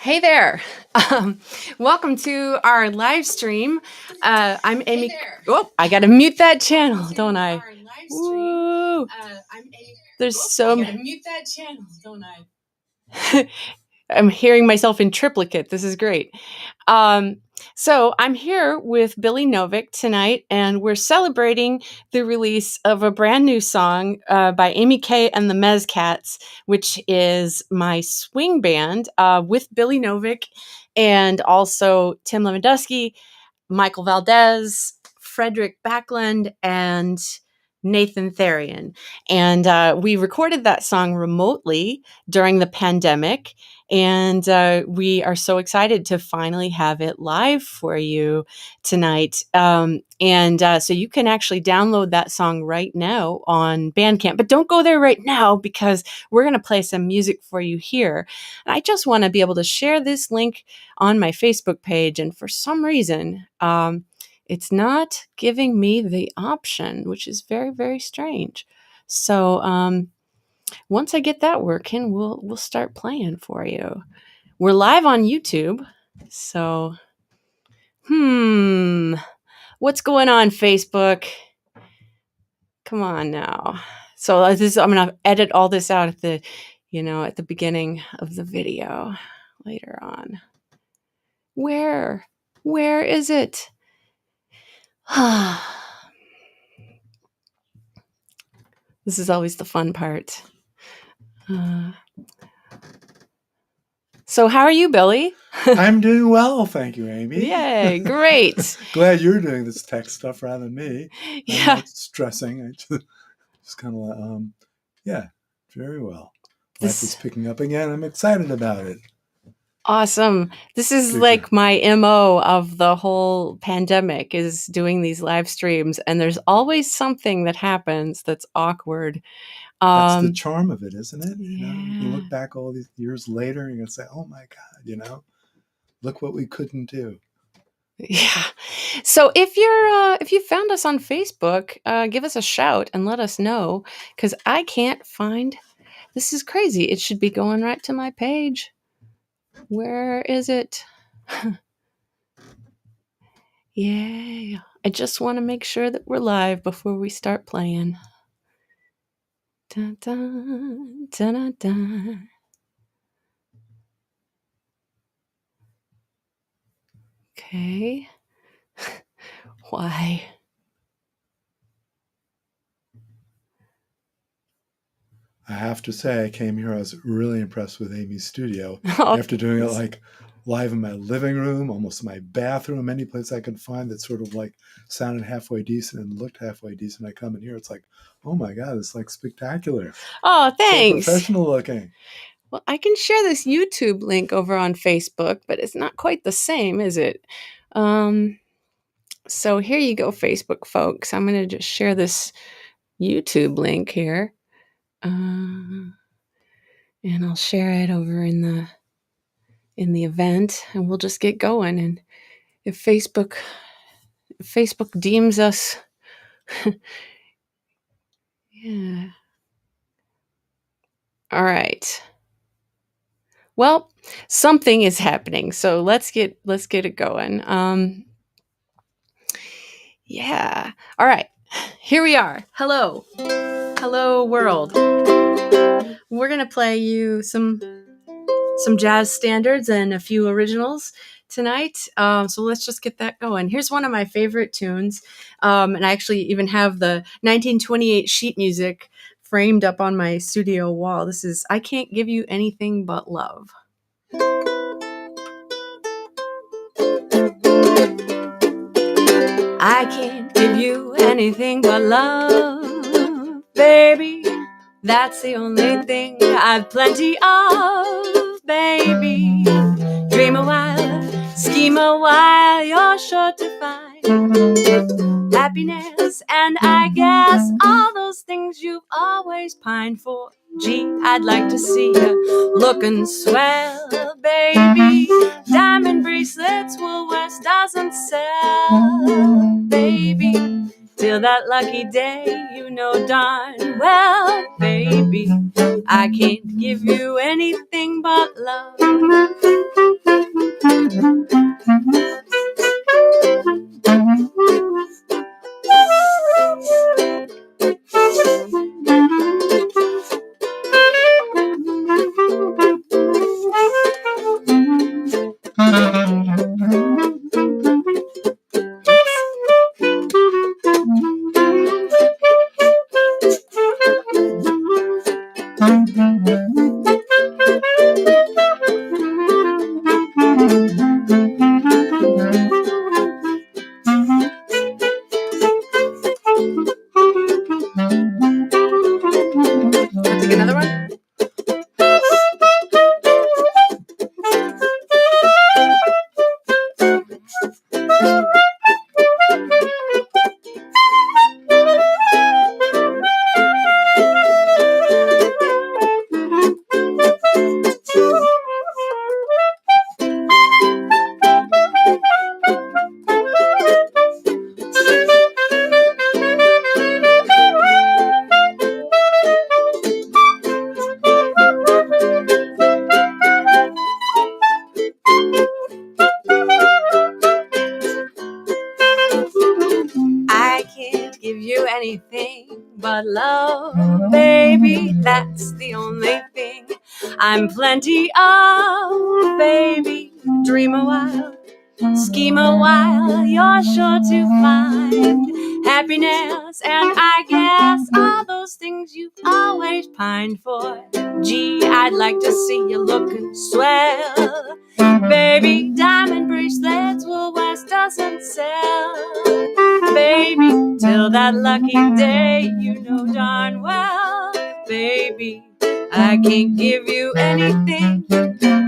Hey there. Um, Welcome to our live stream. I'm Amy. Oh, I got to mute that channel, don't I? Woo. There's so many. Mute that channel, don't I? I'm hearing myself in triplicate. This is great. So I'm here with Billy Novick tonight, and we're celebrating the release of a brand new song by Amy K and the Mezzcats, which is my swing band with Billy Novick and also Tim Lewandowski, Michael Valdez, Frederick Backlund, and Nathan Therian. And we recorded that song remotely during the pandemic. And we are so excited to finally have it live for you tonight. So you can actually download that song right now on Bandcamp. But don't go there right now because we're going to play some music for you here. And I just want to be able to share this link on my Facebook page. And for some reason, it's not giving me the option, which is very, very strange. So once I get that working, we'll start playing for you. We're live on YouTube. So, what's going on, Facebook? Come on now. So I'm going to edit all this out at the beginning of the video later on. Where is it? This is always the fun part. So how are you, Billy? I'm doing well, thank you, Amy. Yay, great. Glad you're doing this tech stuff rather than me. Yeah. I'm not stressing. I just kind of, very well. Life is picking up again. I'm excited about it. Awesome. This is like my MO of the whole pandemic is doing these live streams, and there's always something that happens that's awkward. That's the charm of it, isn't it? Yeah. You look back all these years later, and you're gonna say, "Oh my God, look what we couldn't do." Yeah. So if you found us on Facebook, give us a shout and let us know, because I can't find. This is crazy. It should be going right to my page. Where is it? Yeah. I just want to make sure that we're live before we start playing. Dun, dun, dun, dun, dun. Okay. Why? I have to say, I came here. I was really impressed with Amy's studio. After doing it like live in my living room, almost my bathroom, any place I could find that sort of like sounded halfway decent and looked halfway decent. I come in here, it's like, oh my God, it's like spectacular. Oh, thanks. So professional looking. Well, I can share this YouTube link over on Facebook, but it's not quite the same, is it? So here you go, Facebook folks. I'm going to just share this YouTube link here. And I'll share it over in the event, and we'll just get going. And if Facebook deems us, yeah. All right. Well, something is happening, so let's get it going. Yeah. All right. Here we are. Hello world. We're gonna play you some jazz standards and a few originals tonight. So let's just get that going. Here's one of my favorite tunes, and I actually even have the 1928 sheet music framed up on my studio wall. This is "I Can't Give You Anything But Love." I can't give you anything but love, baby. That's the only thing I've plenty of, baby. Dream a while, scheme a while, you're sure to find happiness, and I guess all those things you've always pined for. Gee, I'd like to see you looking swell, baby. Diamond bracelets Woolworths doesn't sell, baby. till that lucky day, you know darn well, baby, I can't give you anything but love. Take another one. I can't give you anything but love, baby, that's the only thing I'm plenty of, baby. Dream a while, scheme a while, you're sure to find happiness, and I guess all those things you've always pined for. Gee, I'd like to see you looking swell, baby. Diamond bracelets Woolworths doesn't sell, baby, till that lucky day, you know darn well, baby, I can't give you anything.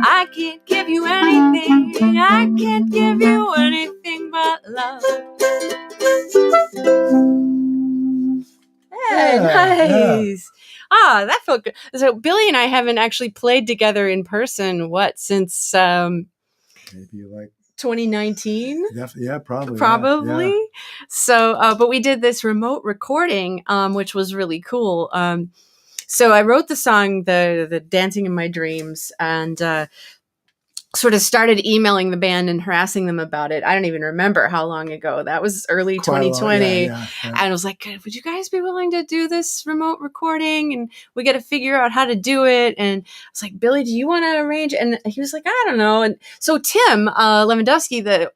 I can't give you anything. I can't give you anything but love. Hey, nice. Ah, that felt good. So Billy and I haven't actually played together in person, since maybe like 2019? Yeah, probably. Probably. Yeah. So, but we did this remote recording, which was really cool. So I wrote the song, the Dancing in My Dreams, and sort of started emailing the band and harassing them about it. I don't even remember how long ago. That was early 2020. Yeah. And I was like, would you guys be willing to do this remote recording? And we got to figure out how to do it. And I was like, Billy, do you want to arrange? And he was like, I don't know. And so Tim Lewandowski, the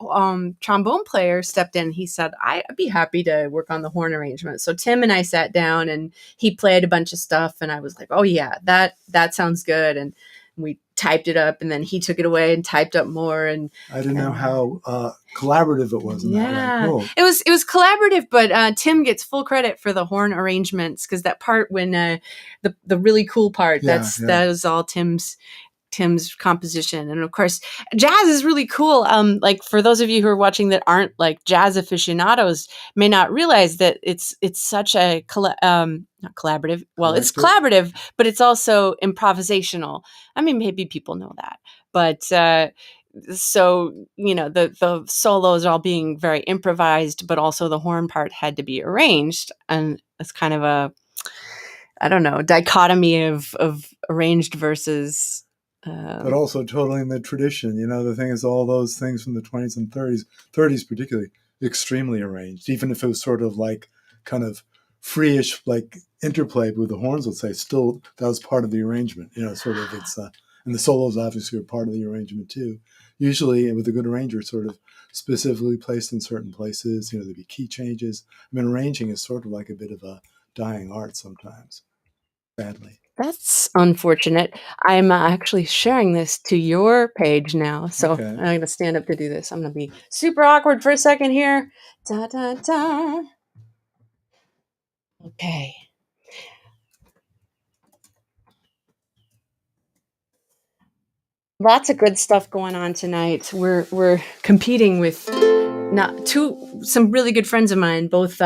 trombone player, stepped in. He said, I'd be happy to work on the horn arrangement. So Tim and I sat down and he played a bunch of stuff. And I was like, oh yeah, that sounds good. And we typed it up, and then he took it away and typed up more. And I didn't know how collaborative it was. Yeah, cool. It was collaborative, but Tim gets full credit for the horn arrangements, because that part when the really cool part, that is all Tim's composition. And of course, jazz is really cool. Like for those of you who are watching that aren't like jazz aficionados, may not realize that it's such a not collaborative. Well, it's collaborative, but it's also improvisational. I mean, maybe people know that, but so the solos are all being very improvised, but also the horn part had to be arranged, and it's kind of a, I don't know, dichotomy of arranged versus. But also totally in the tradition. The thing is, all those things from the 20s and 30s particularly, extremely arranged. Even if it was sort of like kind of free-ish, like interplay with the horns, let's say, still that was part of the arrangement. Sort of it's, and the solos obviously are part of the arrangement too. Usually with a good arranger, sort of specifically placed in certain places. There'd be key changes. I mean, arranging is sort of like a bit of a dying art sometimes, sadly. That's unfortunate. I'm actually sharing this to your page now, so okay. I'm going to stand up to do this. I'm going to be super awkward for a second here. Da, da, da. Okay. Lots of good stuff going on tonight. We're competing with some really good friends of mine, both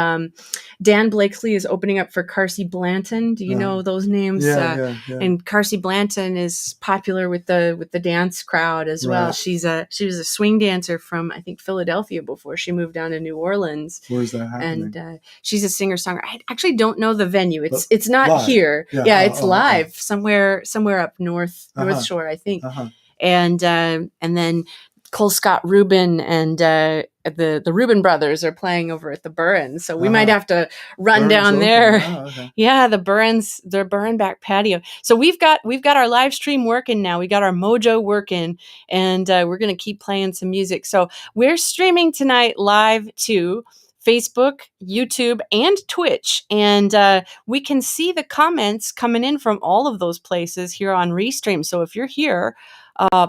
Dan Blakeslee is opening up for Carsey Blanton. Do you know those names? Yeah. And Carsey Blanton is popular with the dance crowd as well. She was a swing dancer from, I think, Philadelphia before she moved down to New Orleans. Where's that happening? And she's a singer-songwriter. I actually don't know the venue. It's not live. Here. Yeah, it's live somewhere up North Shore, I think. And then Cole Scott Rubin and the Rubin brothers are playing over at the Burren, so we might have to run down there. Yeah, the Burren back patio. So we've got our live stream working now. We got our mojo working, and we're gonna keep playing some music. So we're streaming tonight live to Facebook, YouTube, and Twitch. And we can see the comments coming in from all of those places here on Restream. So if you're here,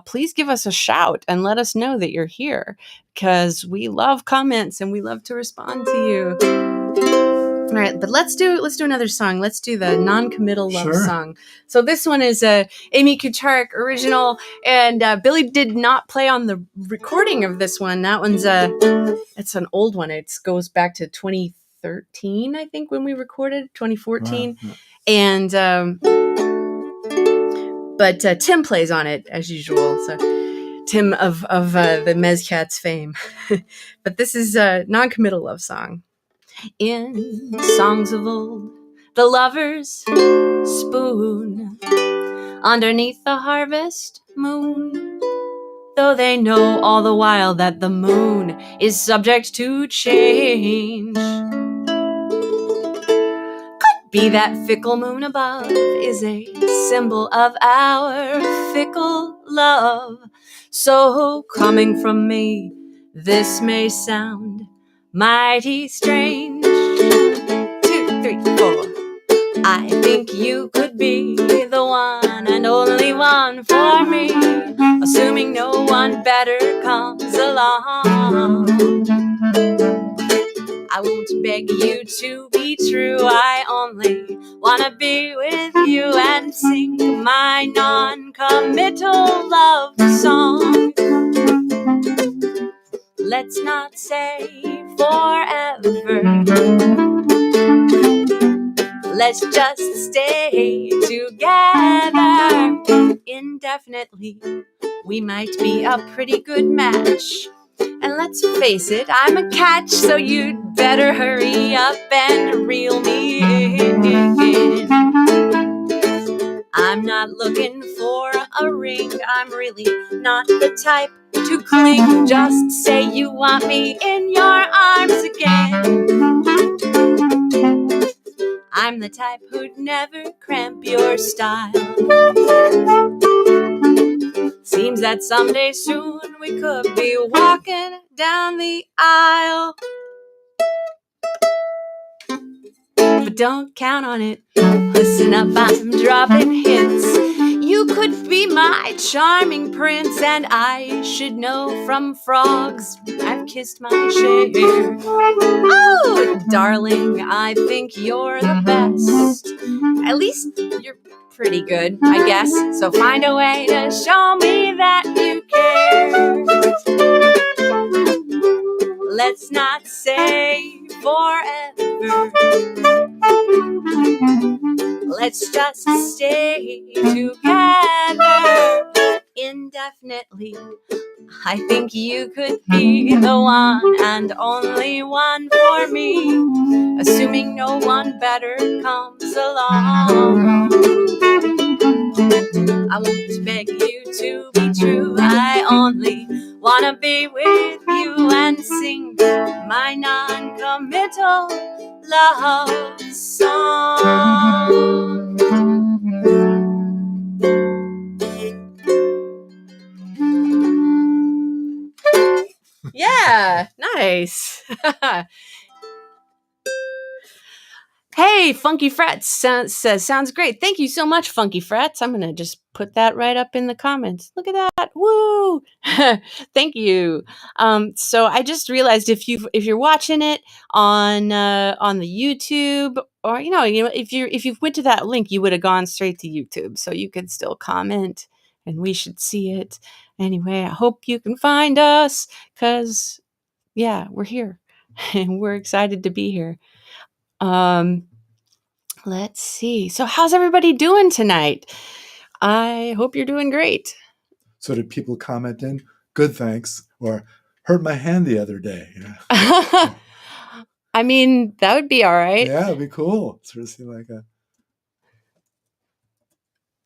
please give us a shout and let us know that you're here, because we love comments and we love to respond to you. All right, but let's do another song. Let's do the Non-Committal Love Song. So this one is a Amy Kucharik original, and Billy did not play on the recording of this one. That one's it's an old one. It goes back to 2013, I think, when we recorded 2014, and but Tim plays on it as usual. So Tim of the Mezzcats fame. But this is a Non-Committal Love Song. In songs of old, the lovers spoon underneath the harvest moon, though they know all the while that the moon is subject to change. Could be that fickle moon above is a symbol of our fickle love. So coming from me, this may sound mighty strange. 2, 3, 4. I think you could be the one and only one for me, assuming no one better comes along. I won't beg you to be true, I only wanna be with you and sing my non-committal love song. Let's not say forever, let's just stay together indefinitely. We might be a pretty good match, and let's face it, I'm a catch, so you'd better hurry up and reel me in. I'm not looking for a ring, I'm really not the type to cling. Just say you want me in your arms again. I'm the type who'd never cramp your style. Seems that someday soon we could be walking down the aisle, but don't count on it. Listen up, I'm dropping hints. You could be my charming prince, and I should know from frogs I've kissed my share. Oh, darling, I think you're the best. At least you're pretty good, I guess. So find a way to show me that you care. Let's not say forever, let's just stay together indefinitely. I think you could be the one and only one for me, assuming no one better comes along. I won't beg you to be true, I only wanna be with you and sing my non-committal love song. Yeah, nice. Hey, Funky Frets says, sounds great. Thank you so much, Funky Frets. I'm going to just put that right up in the comments. Look at that. Woo! Thank you. So I just realized if you're watching it on the YouTube, or you know if you went to that link, you would have gone straight to YouTube, so you could still comment and we should see it. Anyway, I hope you can find us, because yeah, we're here and we're excited to be here. Let's see. So how's everybody doing tonight? I hope you're doing great. So did people comment in, good, thanks, or hurt my hand the other day? I mean, that would be all right. Yeah, it'd be cool. Sort of seem like a...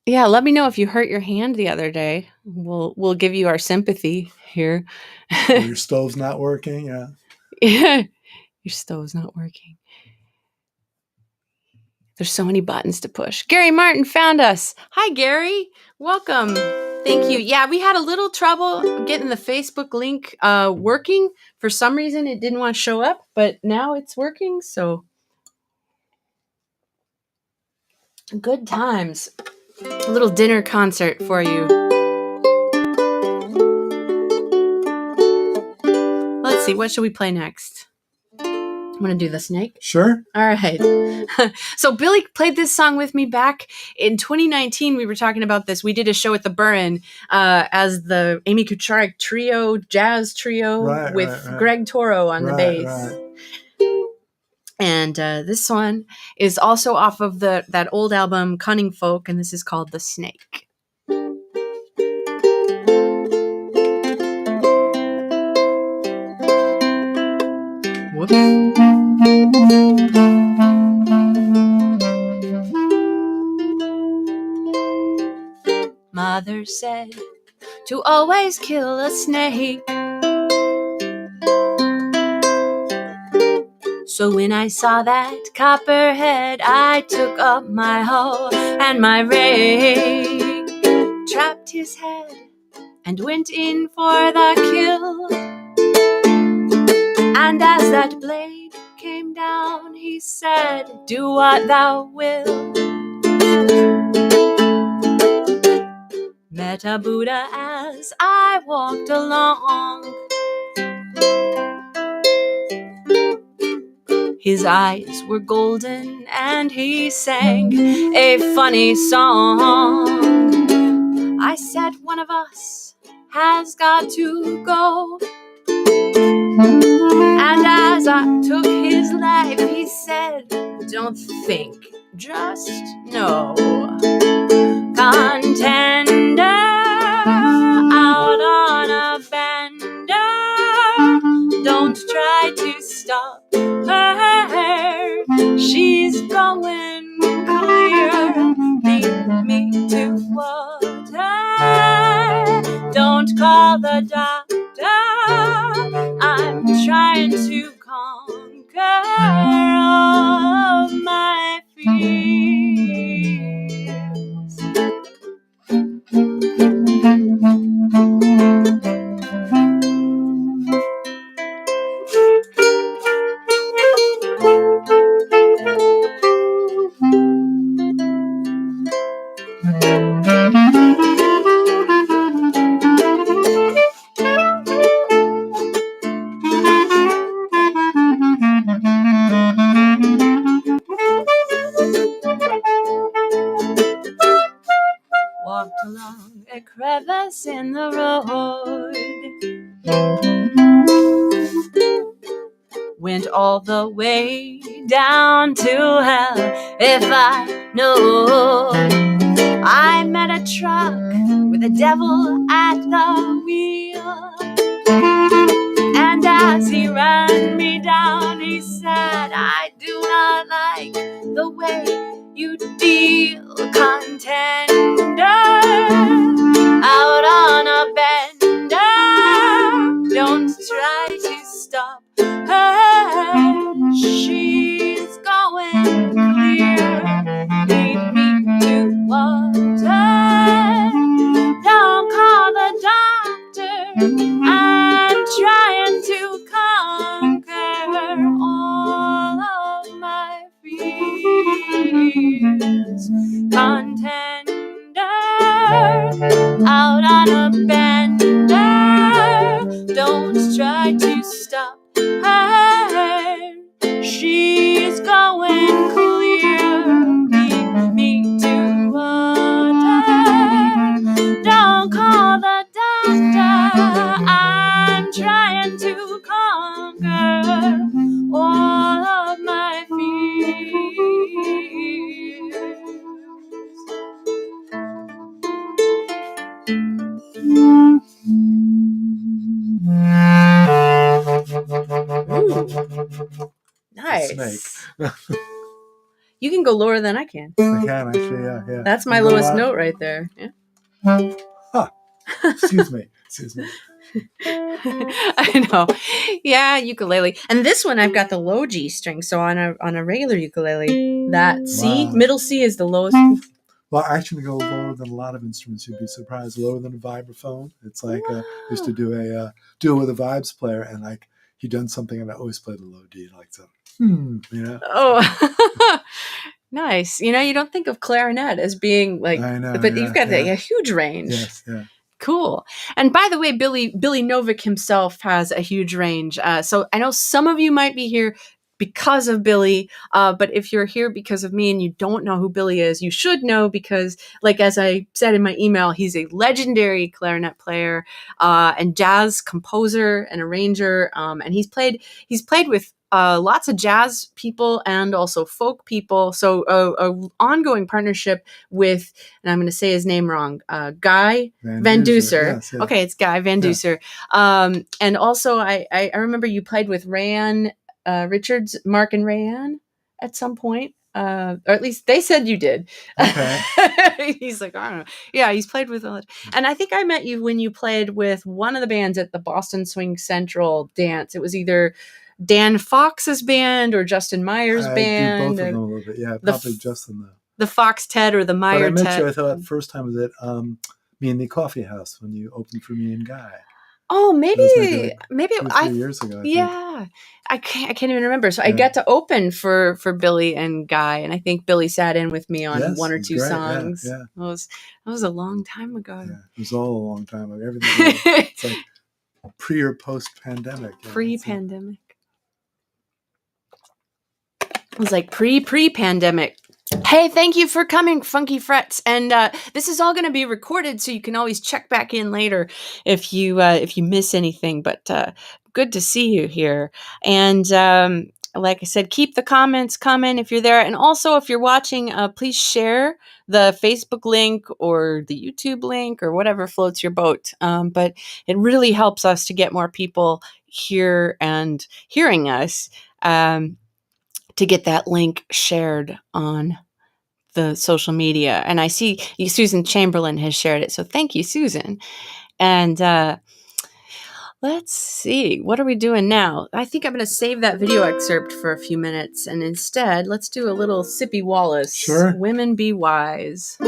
Yeah, let me know if you hurt your hand the other day. We'll give you our sympathy here. Or your stove's not working, yeah. Your stove's not working. There's so many buttons to push. Gary Martin found us. Hi, Gary. Welcome. Thank you. Yeah, we had a little trouble getting the Facebook link working. For some reason, it didn't want to show up, but now it's working, so good times. A little dinner concert for you. Let's see, what should we play next? Want to do the snake? Sure. All right. So Billy played this song with me back in 2019. We were talking about this. We did a show at the Burren as the Amy Kucharik trio, jazz trio, with Greg Toro on the bass. Right. And this one is also off of that old album, Cunning Folk, and this is called The Snake. Whoops. Mother said to always kill a snake. So when I saw that copperhead, I took up my hoe and my rake, trapped his head and went in for the kill. And as that blade came down, he said, do what thou wilt. Met a Buddha as I walked along. His eyes were golden and he sang a funny song. I said, one of us has got to go. And as I took his life, he said, don't think, just know. Contender out on a bender, don't try to stop her. She's going clear, lead me to water. Don't call the doctor, I'm trying to conquer all my fears. Walked along a crevice in the road, went all the way down to hell. If I know, I met a truck with a devil at the wheel, and as he ran me down, he said, I do not like the way you deal, contender out on a bender. Don't try to stop her, she's going clear, lead me to water. Don't call the doctor, I'm trying to conquer all of my fears. Contender out on a bender, don't try to stop her, she's going clear, lead me to water. Don't call the doctor, I'm trying to conquer all of my fears. Nice. Snake. You can go lower than I can. I can actually, yeah. That's my lowest note right there. Yeah. Huh. Excuse me. I know. Yeah, ukulele. And this one I've got the low G string. So on a regular ukulele, that C, middle C is the lowest. Well, I actually go lower than a lot of instruments. You'd be surprised. Lower than a vibraphone. It's like I used to do a duo with a vibes player, and like he'd done something, and I always played a low D, like so. Oh, nice. You don't think of clarinet as being like, I know, but you've got a huge range. Yes, yeah. Cool. And by the way, Billy Novick himself has a huge range. So I know some of you might be here because of Billy, but if you're here because of me and you don't know who Billy is, you should know because, like as I said in my email, he's a legendary clarinet player and jazz composer and arranger, and he's played with lots of jazz people and also folk people. So a ongoing partnership with, and I'm going to say his name wrong, Guy Van Duser. Yes, yeah. Okay, it's Guy Van Duser. And also I remember you played with Rayanne Richards, Mark and Rayanne at some point. Or at least they said you did. Okay. He's like, I don't know. Yeah, he's played with a lot. And I think I met you when you played with one of the bands at the Boston Swing Central dance. It was either Dan Fox's band or Justin Meyer's band. I do both of them a little bit. Yeah, probably Justin though. The Fox Ted or the Meyer Ted. But I met you, I thought, the first time was at Me and the Coffee House when you opened for me and Guy. Oh, maybe 2 or 3 years ago. I can't even remember. So I got to open for Billy and Guy, and I think Billy sat in with me on one or two songs. Yeah. That was a long time ago. Yeah, it was all a long time ago. Everything. It's like pre or post pandemic. Pre-pandemic. It was like pre-pandemic. Hey, thank you for coming, Funky Frets. And this is all going to be recorded, so you can always check back in later if you miss anything. But good to see you here. And like I said, keep the comments coming if you're there. And also, if you're watching, please share the Facebook link or the YouTube link or whatever floats your boat. But it really helps us to get more people here and hearing us. To get that link shared on the social media. And I see Susan Chamberlain has shared it. So thank you, Susan. And let's see, what are we doing now? I think I'm going to save that video excerpt for a few minutes. And instead, let's do a little Sippy Wallace. Sure. Women Be Wise.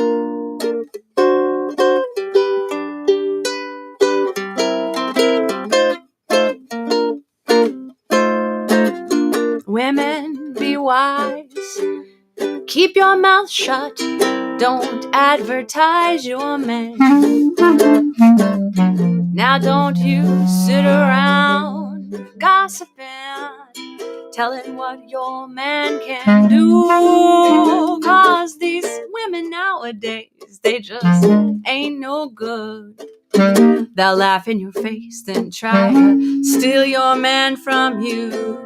Women, be wise. Keep your mouth shut. Don't advertise your man. Now don't you sit around gossiping, telling what your man can do. 'Cause these women nowadays, they just ain't no good. They'll laugh in your face, then try to steal your man from you.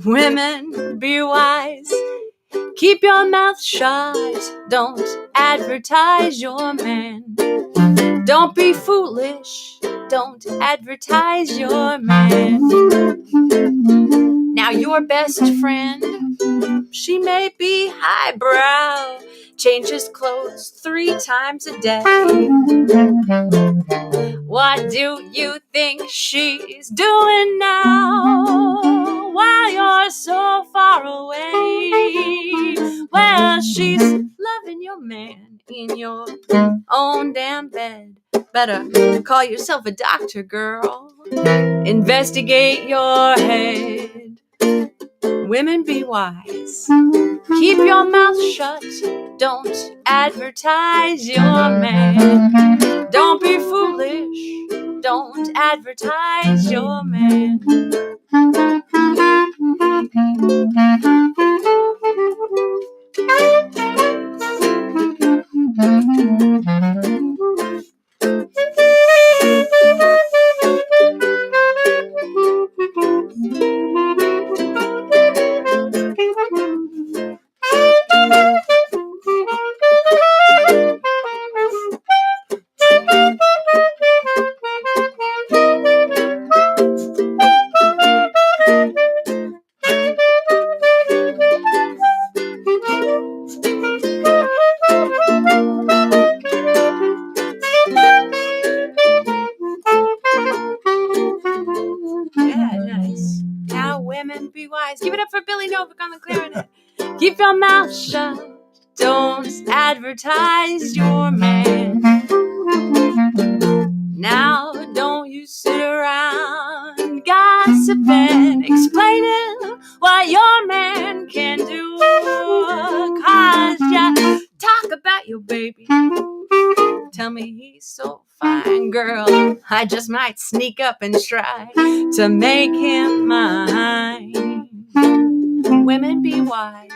Women, be wise. Keep your mouth shut. Don't advertise your man. Don't be foolish. Don't advertise your man. Now your best friend, she may be highbrow, changes clothes 3 times a day. What do you think she's doing now while you're so far away? Well, she's loving your man in your own damn bed. Better call yourself a doctor, girl. Investigate your head. Women, be wise. Keep your mouth shut. Don't advertise your man. Don't be foolish. Don't advertise your man. Novick on the clarinet. Keep your mouth shut. Don't advertise your man. Now don't you sit around gossiping, explaining what your man can do. 'Cause you talk about your baby. Tell me he's so fine, girl. I just might sneak up and try to make him mine. Women, be wise.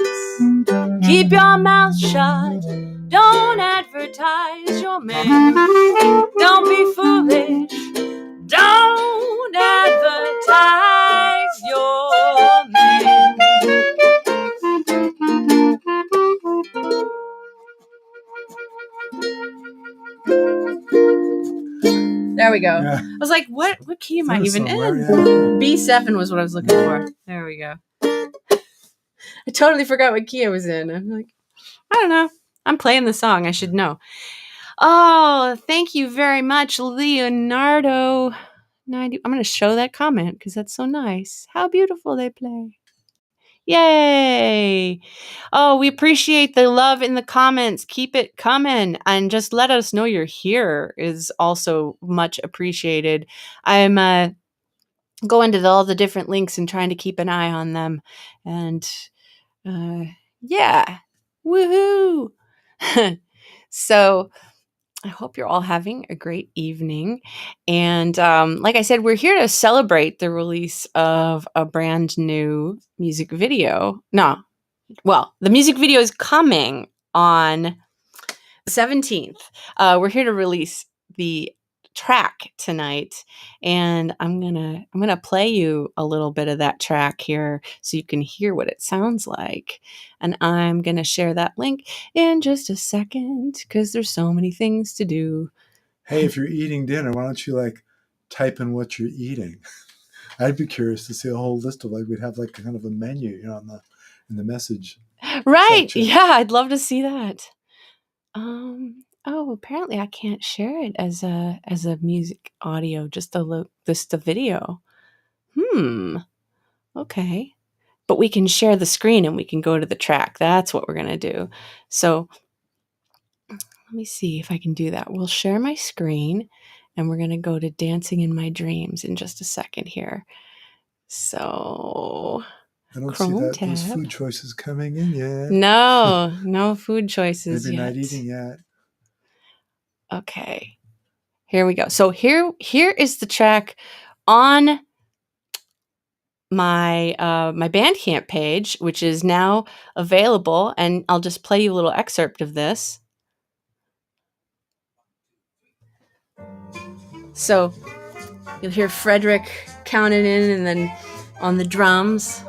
Keep your mouth shut. Don't advertise your man. Don't be foolish. Don't advertise your man. There we go. Yeah. I was like, what key am I even in? Yeah. B7 was what I was looking for. There we go. I totally forgot what key I was in. I'm like, I don't know. I'm playing the song. I should know. Oh, thank you very much, Leonardo. 90. I'm going to show that comment because that's so nice. How beautiful they play. Yay. Oh, we appreciate the love in the comments. Keep it coming. And just let us know you're here is also much appreciated. I'm going to all the different links and trying to keep an eye on them. And yeah. Woohoo. So I hope you're all having a great evening. And like I said, we're here to celebrate the release of a brand new music video. The music video is coming on the 17th. We're here to release the track tonight, and I'm gonna play you a little bit of that track here so you can hear what it sounds like. And I'm gonna share that link in just a second because there's so many things to do. Hey, if you're eating dinner, why don't you type in what you're eating? I'd be curious to see a whole list of we'd have kind of a menu, in the message. Right? section. Yeah, I'd love to see that. Oh, apparently I can't share it as a music audio, just the video. Okay. But we can share the screen and we can go to the track. That's what we're going to do. So let me see if I can do that. We'll share my screen and we're going to go to Dancing in My Dreams in just a second here. So I don't Chrome see those tab. food choices coming in yet. No food choices Maybe yet. not eating yet. Okay. Here we go. So here is the track on my my Bandcamp page, which is now available, and I'll just play you a little excerpt of this. So you'll hear Frederick counting in, and then on the drums.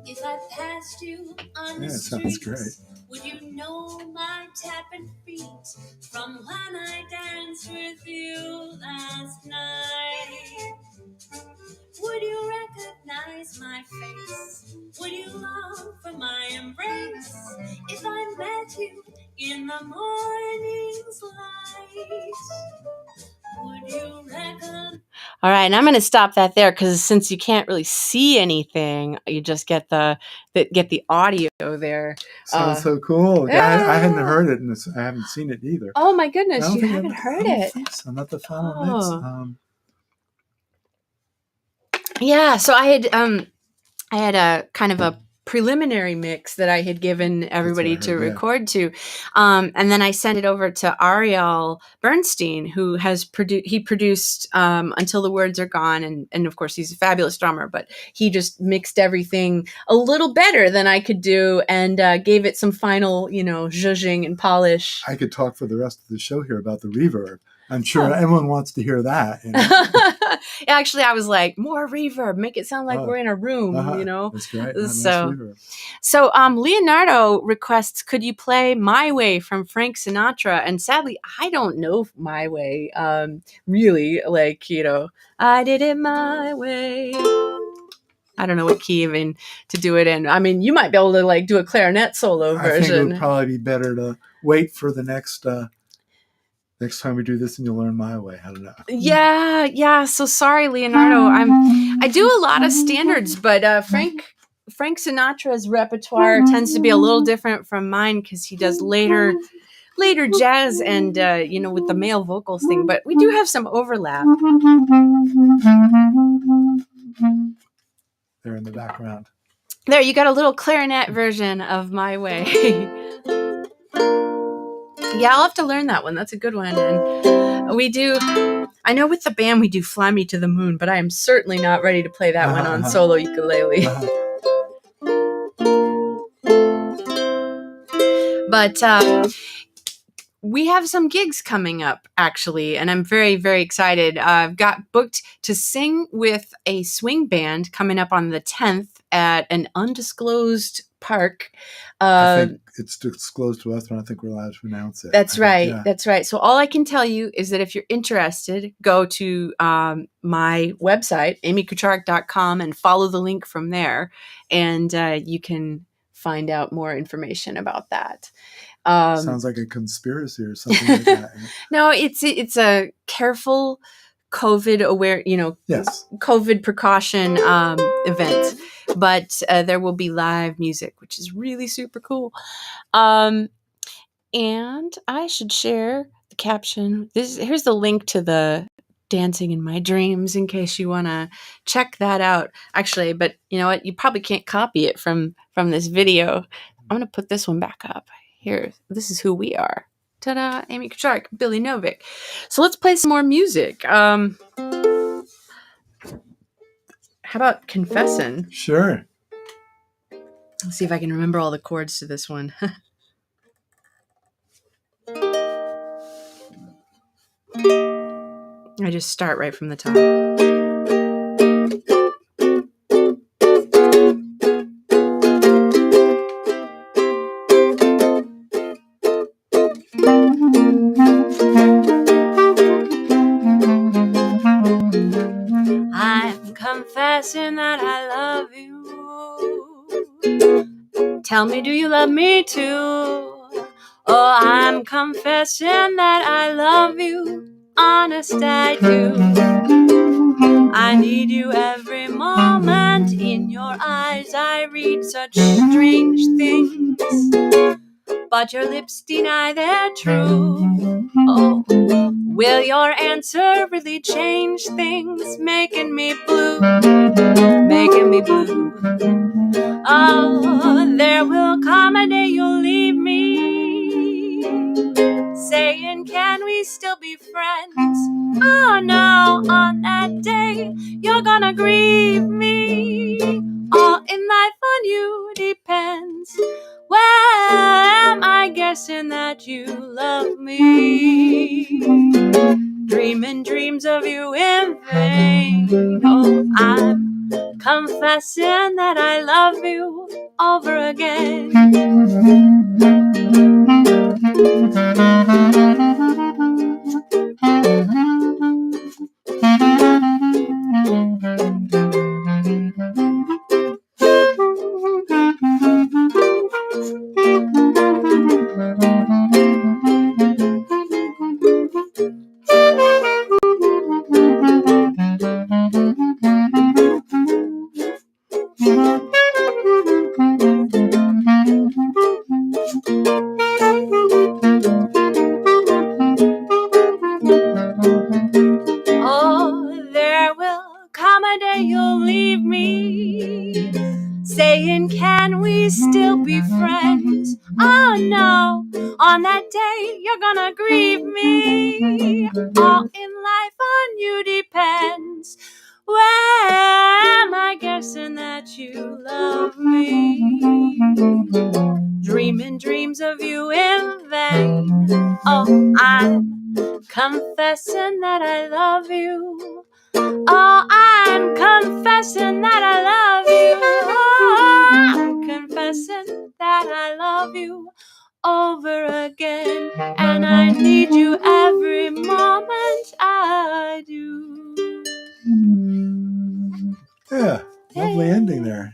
If I passed you on the sounds great. Would you know my tapping feet from when I danced with you last night? Would you recognize my face? Would you long for my embrace if I met you in the morning's light? Would you recognize? All right, and I'm going to stop that there because since you can't really see anything, you just get the audio there. Sounds so cool. Yeah, I hadn't heard it, and I haven't seen it either. Oh my goodness, you haven't heard it? So not the final mix. Yeah, so I had a kind of a preliminary mix that I had given everybody to record to. And then I sent it over to Ariel Bernstein, who has produced Until the Words Are Gone. And of course, he's a fabulous drummer, but he just mixed everything a little better than I could do and gave it some final, zhuzhing and polish. I could talk for the rest of the show here about the reverb. I'm sure everyone wants to hear that. Actually, I was like, more reverb, make it sound like we're in a room, That's great. So Leonardo requests, could you play My Way from Frank Sinatra? And sadly, I don't know My Way, really, I did it my way. I don't know what key even to do it in. I mean, you might be able to do a clarinet solo version. I think it would probably be better to wait for the next Next time we do this, and you'll learn my way. I don't know. Yeah. So sorry, Leonardo. I do a lot of standards, but Frank Sinatra's repertoire tends to be a little different from mine because he does later jazz and with the male vocals thing. But we do have some overlap. They're in the background. There, you got a little clarinet version of My Way. Yeah, I'll have to learn that one. That's a good one. And we do, I know with the band we do Fly Me to the Moon, but I am certainly not ready to play that one on solo ukulele. But we have some gigs coming up, actually, and I'm very, very excited. I've got booked to sing with a swing band coming up on the 10th at an undisclosed park. I think it's disclosed to us, but I don't think we're allowed to announce it. That's right. That's right. So all I can tell you is that if you're interested, go to my website, amykucharik.com, and follow the link from there, and you can find out more information about that. Sounds like a conspiracy or something like that. No, it's a careful COVID aware, yes, COVID precaution event, but there will be live music, which is really super cool. And I should share the caption. Here's the link to the Dancing in My Dreams in case you want to check that out. Actually, but you know what? You probably can't copy it from this video. I'm going to put this one back up. Here, this is who we are. Ta-da, Amy Kucharik, Billy Novick. So let's play some more music. How about Confession? Sure. Let's see if I can remember all the chords to this one. I just start right from the top. I'm confessing that I love you. Tell me, do you love me too? Oh, I'm confessing that I love you. Honest, I do. I need you every moment. In your eyes I read such strange things, but your lips deny their truth. Oh, will your answer really change things? Making me blue, making me blue. Oh, there will come a day you'll leave me, saying, can we still be friends? Oh no, on that day you're gonna grieve me. All in life on you depends. Well, am I guessing that you love me? Dreaming dreams of you in vain. Oh, I'm confessing that I love you over again. Oh, there will come a day you'll leave me, saying, can we still be friends? Oh no, on that day you're gonna grieve me. All in life on you depends. Well, am I guessing that you love me? Dreaming dreams of you in vain. Oh, I'm confessing that I love you. Oh, I'm confessing that I love you. Oh, I'm confessing that I love you over again. And I need you every moment I do. Yeah, lovely ending there.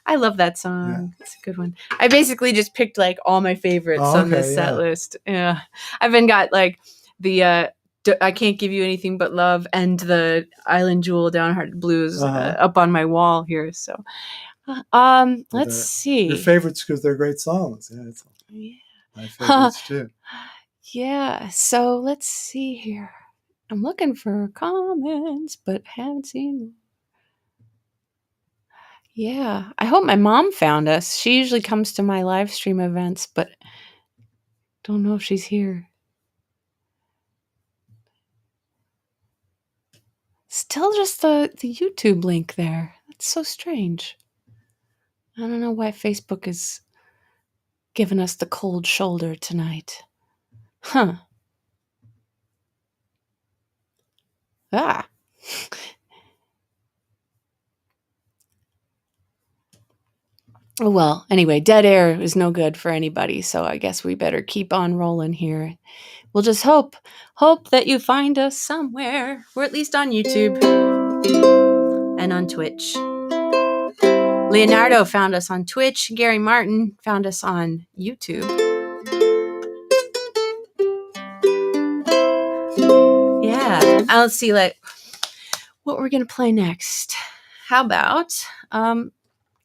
I love that song. It's a good one. I basically just picked like all my favorites on this set list. Yeah. I've been got like I Can't Give You Anything But Love and the Island Jewel Downhearted Blues up on my wall here. So, let's see. Your favorites because they're great songs. Yeah, it's my favorites too. Yeah. So let's see here. I'm looking for comments, but haven't seen. Yeah. I hope my mom found us. She usually comes to my live stream events, but don't know if she's here. Still just the YouTube link there. That's so strange. I don't know why Facebook is giving us the cold shoulder tonight. Huh. Ah. Well, anyway, dead air is no good for anybody, so I guess we better keep on rolling here. We'll just hope that you find us somewhere. We're at least on YouTube and on Twitch. Leonardo found us on Twitch. Gary Martin found us on YouTube. Yeah. Let's see, like, what we're going to play next. How about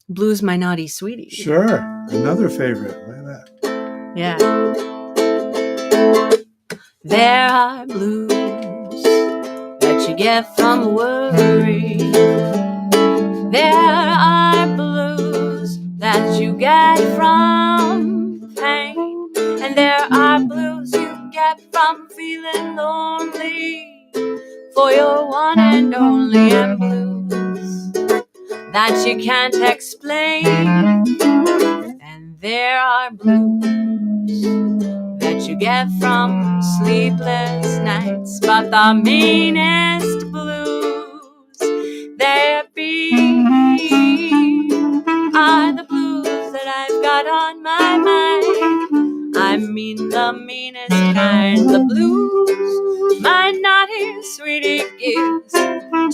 Blues My Naughty Sweetie? Sure. Another favorite. Look at that. Yeah. There are blues that you get from worry. There are blues that you get from pain. And there are blues you get from feeling lonely for your one and only, and blues that you can't explain. And there are blues that you get from sleepless nights, but the meanest blues there be are the blues that I've got on my mind. I mean the meanest kind, the blues my naughty sweetie gives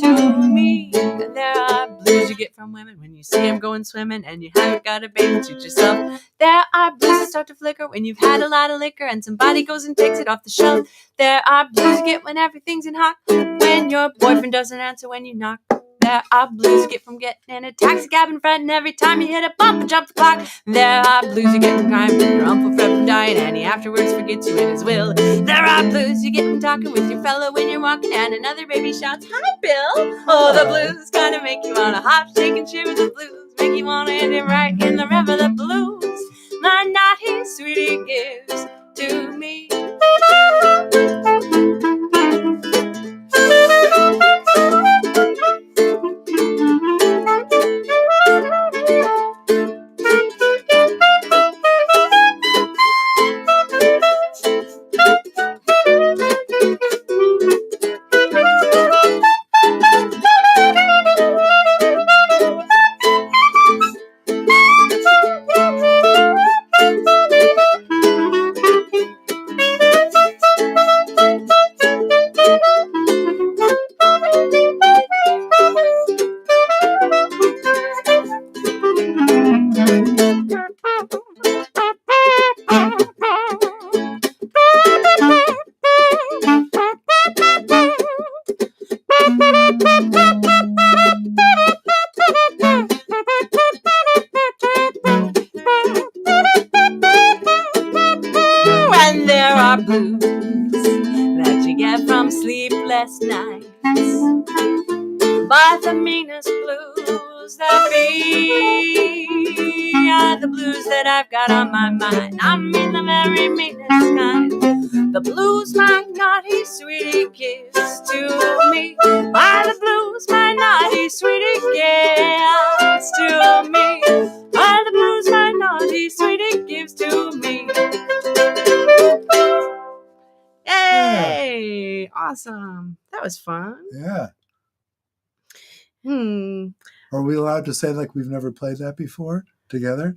to me. And there are blues you get from women when you see them going swimming and you haven't got a baby to yourself. There are blues that start to flicker when you've had a lot of liquor and somebody goes and takes it off the shelf. There are blues you get when everything's in hot, when your boyfriend doesn't answer when you knock. There are blues you get from getting in a taxi cab and fretting every time you hit a bump and jump the clock. There are blues you get from crying when your Uncle Fred from dying and he afterwards forgets you in his will. There are blues you get from talking with your fellow when you're walking and another baby shouts, "Hi, Bill!" Oh, the blues kind of make you wanna hop, shake and shiver. The blues make you wanna hit him right in the river. The blues my naughty sweetie gives to me. And there are blues that you get from sleepless nights, but the meanest blues that be are the blues that I've got on my mind. I mean the very meanest kind, the blues my naughty sweetie gives to me. Are the blues my naughty sweetie gives to me. Are the blues my naughty sweetie gives to me. Yay! Awesome. That was fun. Yeah. Are we allowed to say like we've never played that before together?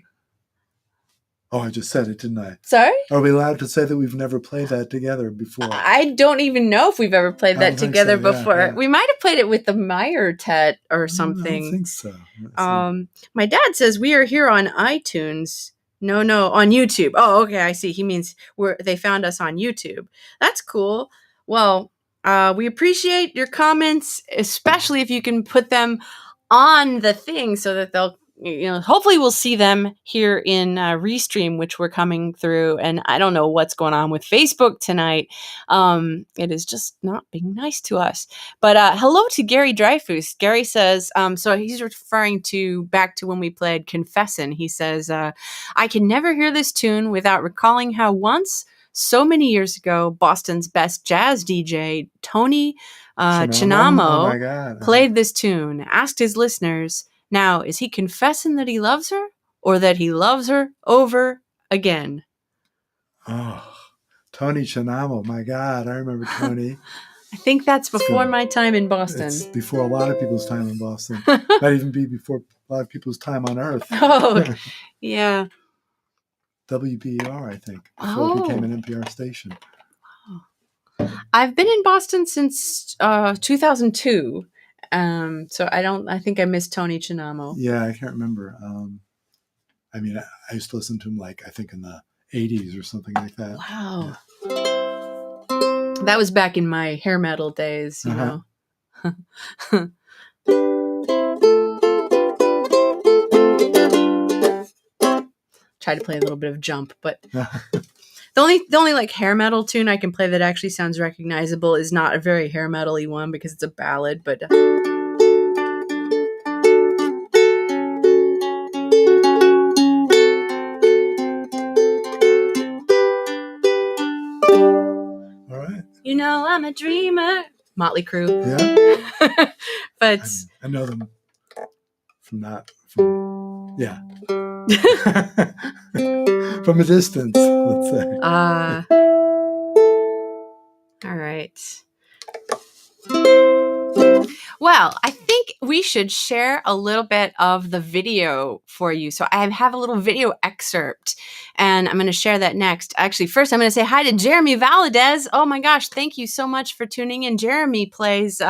Oh, I just said it, didn't I? Sorry? Are we allowed to say that we've never played that together before? I don't even know if we've ever played that together before. Yeah. We might have played it with the Meyer Tet or something. I don't think so. My dad says we are here on iTunes. No, on YouTube. Oh, okay, I see. He means they found us on YouTube. That's cool. Well, we appreciate your comments, especially if you can put them on the thing so that they'll, hopefully we'll see them here in Restream, which we're coming through. And I don't know what's going on with Facebook tonight. It is just not being nice to us. But hello to Gary Dreyfus. Gary says, so he's referring back to when we played Confession. He says, I can never hear this tune without recalling how once, so many years ago, Boston's best jazz DJ, Tony Chinamo, played this tune, asked his listeners, now, is he confessing that he loves her or that he loves her over again? Oh, Tony Chinamo, my God, I remember Tony. I think that's before my time in Boston. It's before a lot of people's time in Boston. Might even be before a lot of people's time on Earth. Oh, yeah. WBER, I think, before it became an NPR station. I've been in Boston since 2002. So I think I miss Tony Chinamo. Yeah, I can't remember. I mean, I used to listen to him, like, I think in the 80s or something like that. Wow. Yeah. That was back in my hair metal days, you know. Try to play a little bit of Jump, but the only like hair metal tune I can play that actually sounds recognizable is not a very hair metal-y one because it's a ballad, but all right. You know I'm a dreamer. Motley Crue. Yeah. But I know them from from a distance, let's say. All right. Well, I think we should share a little bit of the video for you. So I have a little video excerpt, and I'm going to share that next. Actually, first, I'm going to say hi to Jeremy Valadez. Oh my gosh, thank you so much for tuning in. Jeremy plays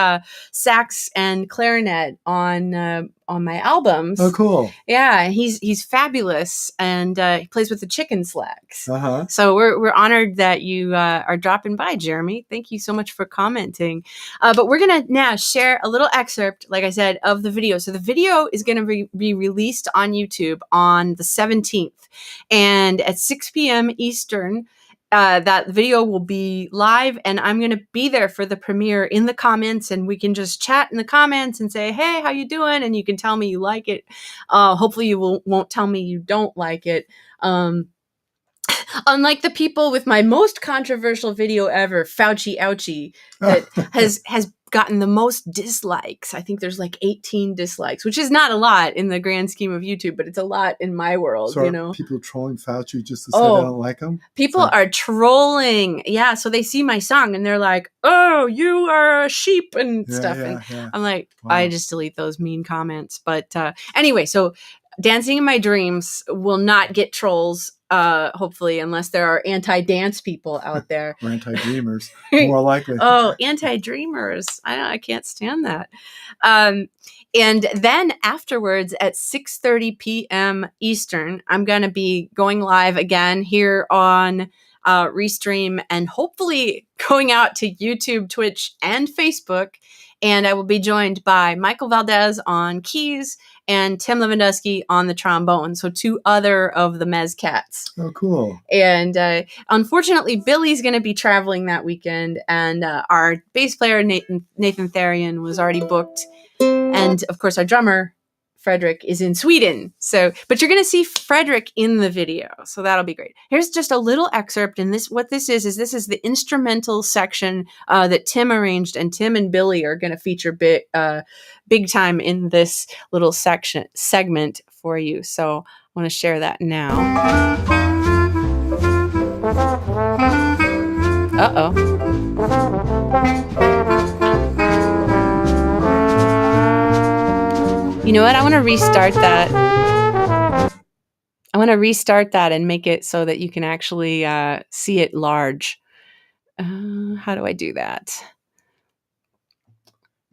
sax and clarinet on my albums. Oh, cool. Yeah, he's fabulous, and he plays with the Chicken Slacks. So we're honored that you are dropping by, Jeremy. Thank you so much for commenting. But we're going to now share a little excerpt, like I said, of the video. So the video is going to be released on YouTube on the 17th. And at 6 p.m. Eastern, that video will be live, and I'm going to be there for the premiere in the comments, and we can just chat in the comments and say, hey, how you doing? And you can tell me you like it. Hopefully you won't tell me you don't like it. Unlike the people with my most controversial video ever, Fauci Ouchie, that has gotten the most dislikes. I think there's like 18 dislikes, which is not a lot in the grand scheme of YouTube, but it's a lot in my world, so you know. People trolling Fauci just to say they don't like him? People are trolling. Yeah, so they see my song and they're like, oh, you are a sheep and stuff. And I'm like, wow. I just delete those mean comments. But anyway, so Dancing in My Dreams will not get trolls, hopefully, unless there are anti-dance people out there. Or anti-dreamers, more likely. Oh, anti-dreamers. I can't stand that. And then afterwards at 6:30 p.m. Eastern, I'm going to be going live again here on Restream, and hopefully going out to YouTube, Twitch, and Facebook. And I will be joined by Michael Valdez on keys and Tim Lewandowski on the trombone. So 2 other of the Mezzcats. Oh, cool. And unfortunately, Billy's going to be traveling that weekend. And our bass player, Nathan Therian, was already booked. And of course, our drummer, Frederick, is in Sweden. So, but you're going to see Frederick in the video. So that'll be great. Here's just a little excerpt. And this is the instrumental section that Tim arranged, and Tim and Billy are going to feature big time in this little segment for you. So I want to share that now. You know what? I want to restart that. And make it so that you can actually see it large. How do I do that?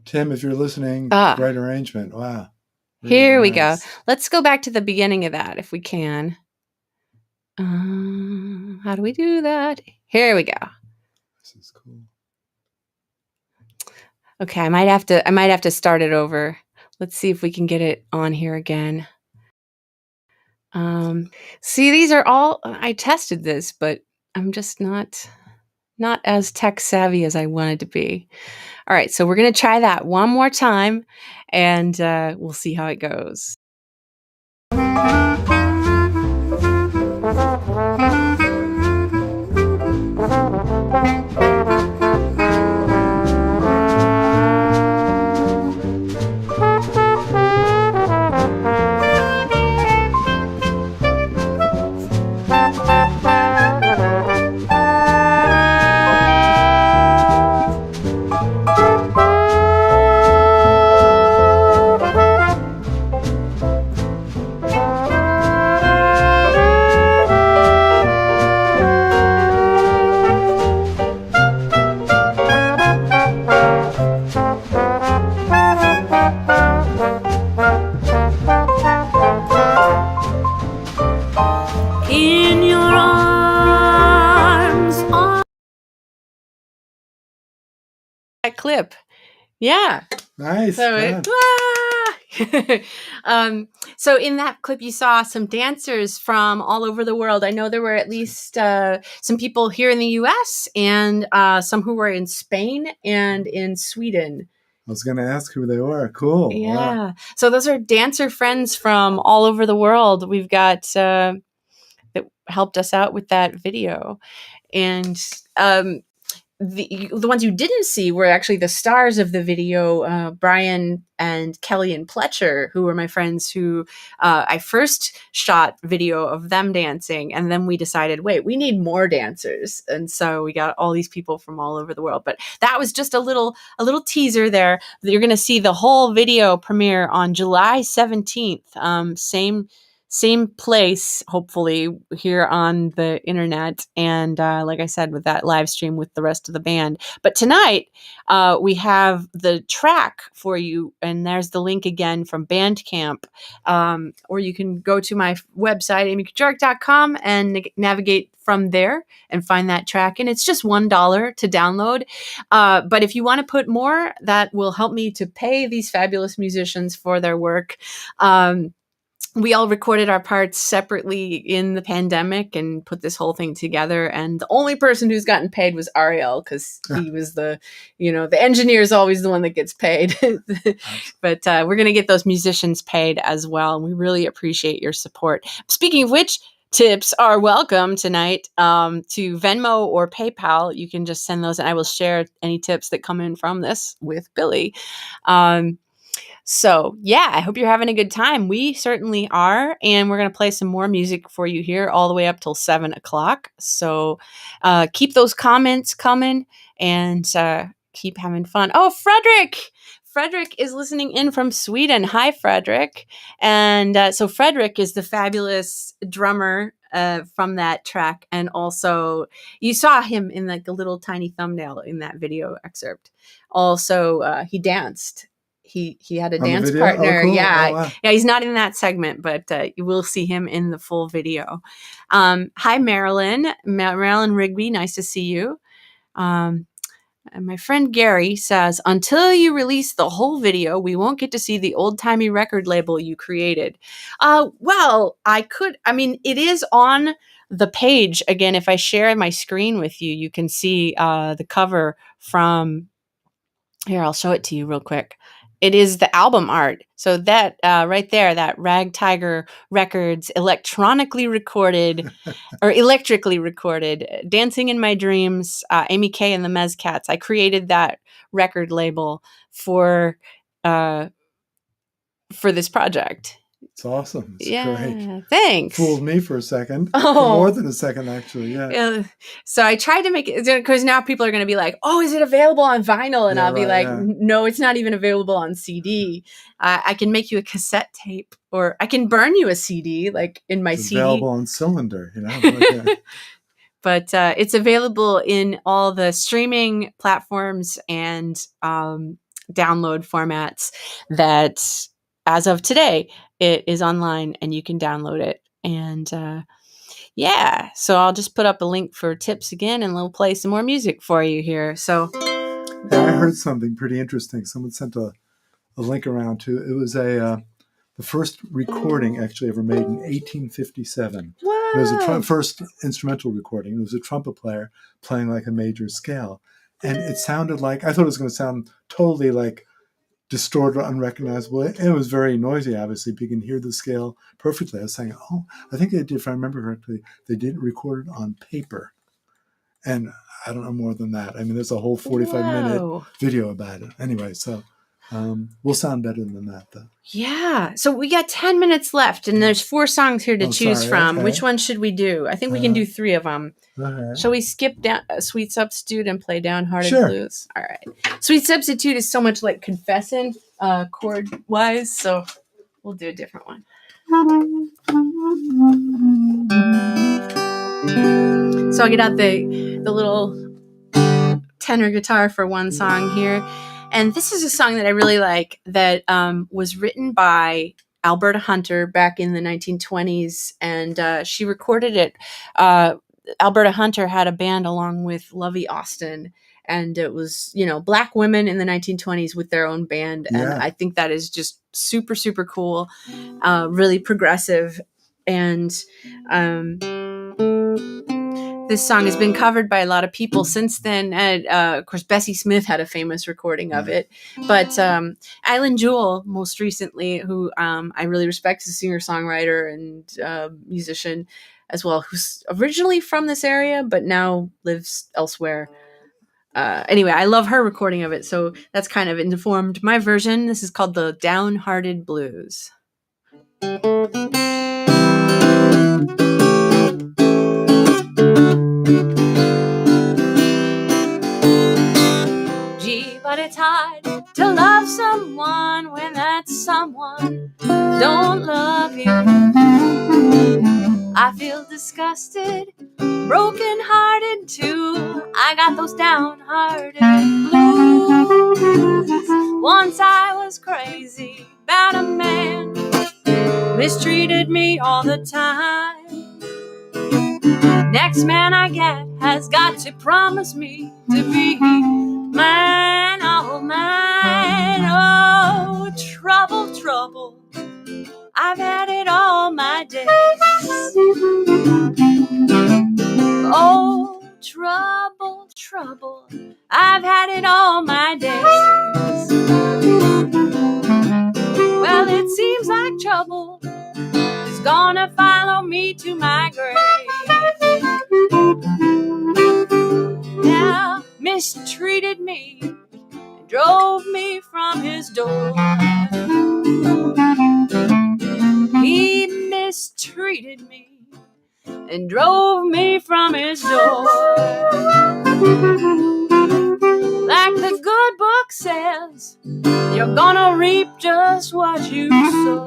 Tim, if you're listening, great arrangement. Wow. Really Here we go. Let's go back to the beginning of that if we can. How do we do that? Here we go. This is cool. Okay, I might have to start it over. Let's see if we can get it on here again. See, these are all, I tested this, but I'm just not as tech savvy as I wanted to be. All right, so we're going to try that one more time, and we'll see how it goes. That clip. Yeah. Nice. So, so in that clip, you saw some dancers from all over the world. I know there were at least some people here in the U.S. and some who were in Spain and in Sweden. I was going to ask who they were. Cool. Yeah. Wow. So those are dancer friends from all over the world. We've got that helped us out with that video. And the ones you didn't see were actually the stars of the video, Brian and Kelly and Pletcher, who were my friends who I first shot video of them dancing. And then we decided, wait, we need more dancers. And so we got all these people from all over the world. But that was just a little teaser there. You're going to see the whole video premiere on July 17th. Same place, hopefully, here on the internet. And like I said, with that live stream with the rest of the band. But tonight, we have the track for you. And there's the link again from Bandcamp. Or you can go to my website, amykucharik.com, and navigate from there and find that track. And it's just $1 to download. But if you want to put more, that will help me to pay these fabulous musicians for their work. We all recorded our parts separately in the pandemic and put this whole thing together. And the only person who's gotten paid was Ariel, because he was the engineer is always the one that gets paid. But we're going to get those musicians paid as well. And we really appreciate your support. Speaking of which, tips are welcome tonight to Venmo or PayPal. You can just send those and I will share any tips that come in from this with Billy. So, yeah, I hope you're having a good time. We certainly are. And we're going to play some more music for you here all the way up till 7 o'clock. So keep those comments coming and keep having fun. Oh, Frederick! Frederick is listening in from Sweden. Hi, Frederick. And so Frederick is the fabulous drummer from that track. And also, you saw him in like a little tiny thumbnail in that video excerpt. Also, he danced. He had a dance partner. Oh, cool. Yeah. Oh, wow. Yeah, he's not in that segment, but you will see him in the full video. Hi, Marilyn. Marilyn Rigby, nice to see you. And my friend Gary says, until you release the whole video, we won't get to see the old-timey record label you created. Well, it is on the page. Again, if I share my screen with you, you can see the cover from... Here, I'll show it to you real quick. It is the album art. So that right there, that Rag Tiger Records electrically recorded, Dancing in My Dreams, Amy K and the Mezzcats. I created that record label for this project. It's awesome. It's great. Thanks. Fooled me for a second. Oh. For more than a second, actually. Yeah. So I tried to make it, because now people are going to be like, oh, is it available on vinyl? And I'll be like, no, it's not even available on CD. I can make you a cassette tape, or I can burn you a CD, like in my CD. Available on cylinder, Like But it's available in all the streaming platforms and download formats that, as of today, it is online and you can download it. And Yeah, so I'll just put up a link for tips again, and we'll play some more music for you here. So I heard something pretty interesting. Someone sent a link around to it. Was the first recording actually ever made in 1857. Whoa. It was the first instrumental recording. It was a trumpet player playing like a major scale, and it sounded like, I thought it was going to sound totally like distorted or unrecognizable. It was very noisy, obviously, but you can hear the scale perfectly. I was saying, oh, I think they did, if I remember correctly, they did record it on paper. And I don't know more than that. I mean, there's a whole 45-minute video about it. Anyway, so we'll sound better than that, though. Yeah. So we got 10 minutes left, and there's 4 songs here to choose from. Okay. Which one should we do? I think we can do 3 of them. Okay. Shall we skip down Sweet Substitute and play Downhearted Sure. Blues? All right. Sweet Substitute is so much like Confession, chord-wise, so we'll do a different one. So I'll get out the little tenor guitar for one song here. And this is a song that I really like that was written by Alberta Hunter back in the 1920s, and she recorded it. Alberta Hunter had a band along with Lovey Austin, and it was, Black women in the 1920s with their own band. And I think that is just super, super cool, really progressive. And this song has been covered by a lot of people since then. And, of course, Bessie Smith had a famous recording of it. But Eileen Jewell, most recently, who I really respect as a singer-songwriter and musician as well, who's originally from this area, but now lives elsewhere. Anyway, I love her recording of it, so that's kind of informed my version. This is called the Downhearted Blues. Gee, but it's hard to love someone when that someone don't love you. I feel disgusted, broken-hearted too. I got those downhearted blues. Once I was crazy about a man, mistreated me all the time. Next man I get has got to promise me to be mine, oh mine. Oh, trouble, trouble, I've had it all my days. Oh, trouble, trouble, I've had it all my days. Well, it seems like trouble is gonna follow me to my grave. Now, mistreated me and drove me from his door. He mistreated me and drove me from his door. Like the good book says, you're gonna reap just what you sow.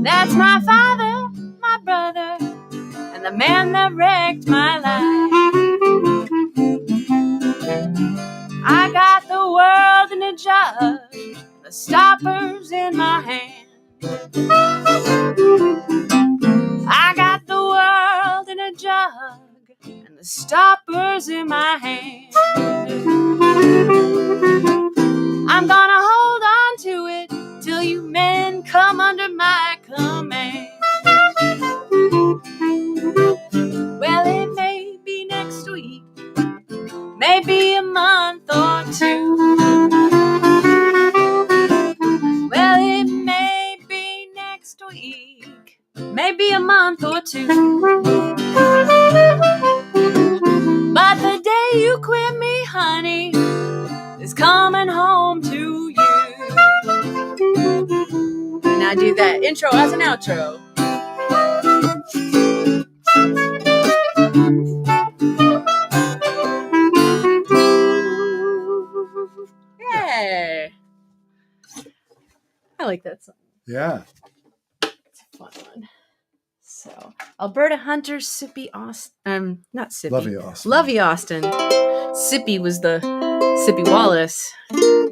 That's my father, my brother, and the man that wrecked my life. I got the world in a jug, the stoppers in my hand. I got the world in a jug, and the stoppers in my hand. I'm gonna hold on to it till you men come under my command. Well, it may be next week, maybe a month or two. Well, it may be next week, maybe a month or two. you quit me, honey, is coming home to you. And I do that intro as an outro. Yay! I like that song. Yeah. It's a fun one. So, Alberta Hunter, Sippy Austin. Not Sippy. Lovey Austin. Sippy was the Sippy Wallace.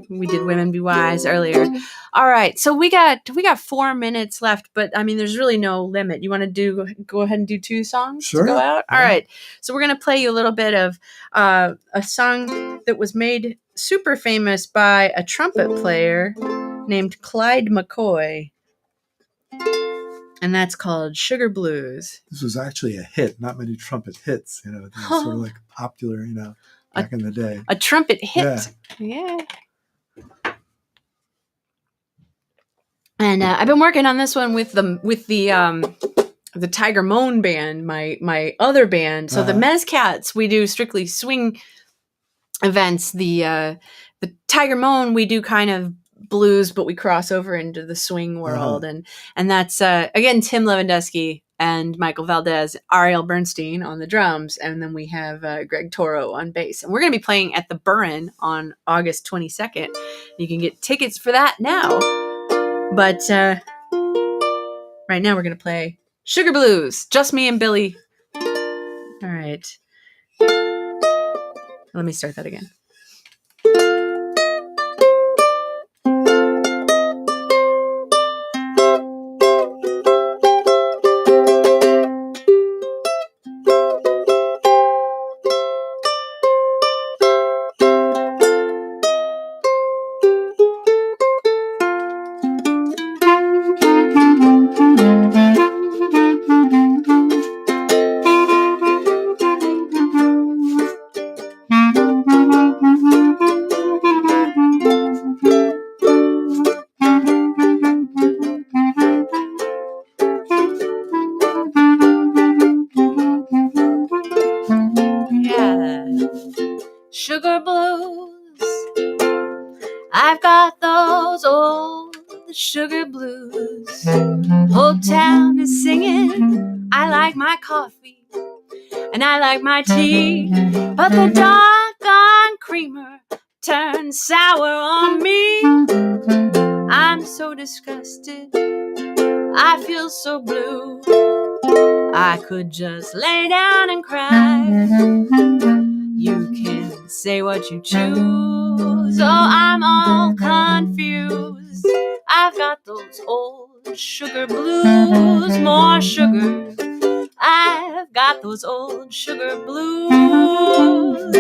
We did Women Be Wise earlier. All right, so we got 4 minutes left, but I mean, there's really no limit. You want to go ahead and do 2 songs to go out? Yeah. All right, so we're gonna play you a little bit of a song that was made super famous by a trumpet player named Clyde McCoy, and that's called Sugar Blues. This was actually a hit. Not many trumpet hits, you know. Sort of like popular, you know, back in the day. A trumpet hit. Yeah. And I've been working on this one with the Tiger Moan band, my other band. So the Mezzcats, we do strictly swing events. The Tiger Moan, we do kind of blues, but we cross over into the swing world. And that's again Tim Lewandowski and Michael Valdez, Ariel Bernstein on the drums, and then we have Greg Toro on bass. And we're going to be playing at the Burren on August 22nd. You can get tickets for that now. But right now we're going to play Sugar Blues, just me and Billy. All right. Let me start that again. Sugar blues, I've got those old sugar blues. Whole town is singing, I like my coffee and I like my tea, but the doggone creamer turns sour on me. I'm so disgusted, I feel so blue, I could just lay down and cry. You can say what you choose, oh, I'm all confused. I've got those old sugar blues, more sugar. I've got those old sugar blues.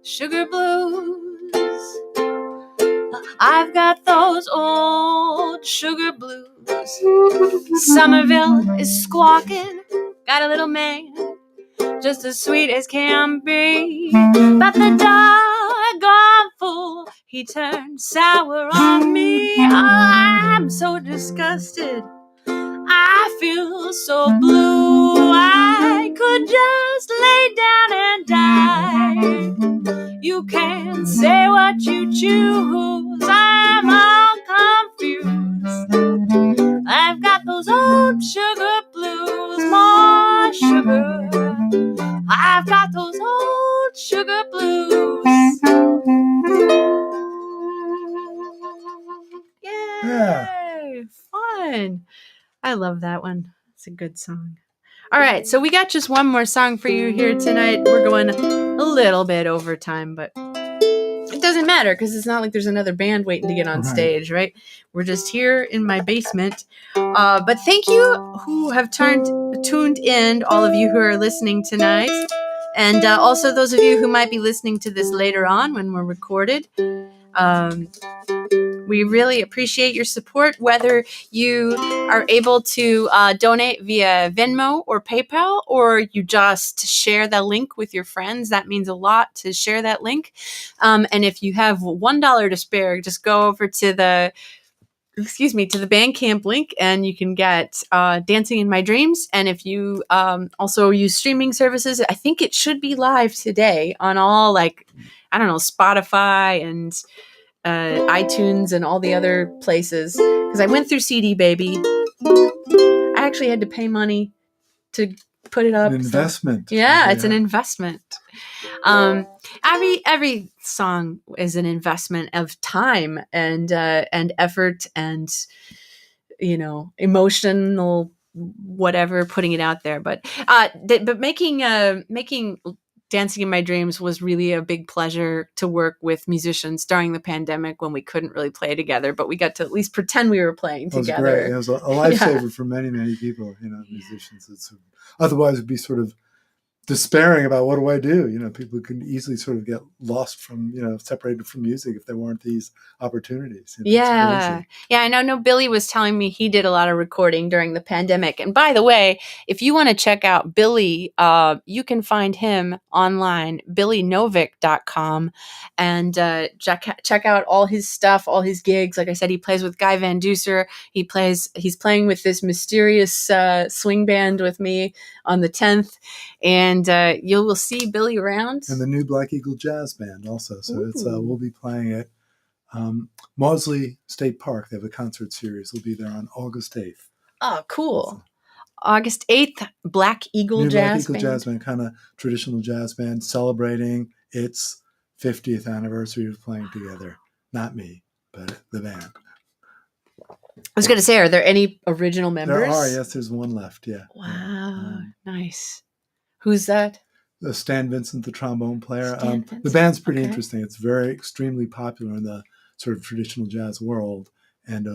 Sugar blues, I've got those old sugar blues. Somerville is squawking, got a little man, just as sweet as can be, but the doggone fool, he turned sour on me. Oh, I'm so disgusted, I feel so blue, I could just lay down and die. You can say what you choose, I'm all confused. I've got those old sugar blues, more sugar. I've got those old sugar blues. Yay! Fun. I love that one. It's a good song. All right, so we got just one more song for you here tonight. We're going a little bit over time, but doesn't matter because it's not like there's another band waiting to get on stage, right? We're just here in my basement. But thank you who have tuned in, all of you who are listening tonight. And also those of you who might be listening to this later on when we're recorded. We really appreciate your support, whether you are able to donate via Venmo or PayPal, or you just share the link with your friends. That means a lot to share that link. And if you have $1 to spare, just go over to the Bandcamp link and you can get Dancing in My Dreams. And if you also use streaming services, I think it should be live today on all Spotify and iTunes and all the other places, because I went through CD Baby. I actually had to pay money to put it up. An investment. So, yeah, it's an investment. Every song is an investment of time and effort and emotional whatever, putting it out there. But making Dancing in My Dreams was really a big pleasure to work with musicians during the pandemic when we couldn't really play together, but we got to at least pretend we were playing together. It was great. It was a lifesaver for many, many people, musicians. Otherwise it'd be sort of despairing about what do I do? People can easily sort of get lost from, separated from music if there weren't these opportunities. Yeah. I know Billy was telling me he did a lot of recording during the pandemic. And by the way, if you want to check out Billy, you can find him online, BillyNovick.com, and check out all his stuff, all his gigs. Like I said, he plays with Guy Van Duser. He's playing with this mysterious swing band with me on the 10th. And you will see Billy around. And the new Black Eagle Jazz Band also. So we'll be playing at Mauldsley State Park. They have a concert series. We'll be there on August 8th. Oh, cool. So, August 8th, Black Eagle Jazz Band. Jazz Band, kind of traditional jazz band, celebrating its 50th anniversary of playing together. Not me, but the band. I was going to say, are there any original members? There are, yes. There's one left, yeah. Wow, nice. Who's that? Stan Vincent, the trombone player. The band's pretty interesting. It's very extremely popular in the sort of traditional jazz world, and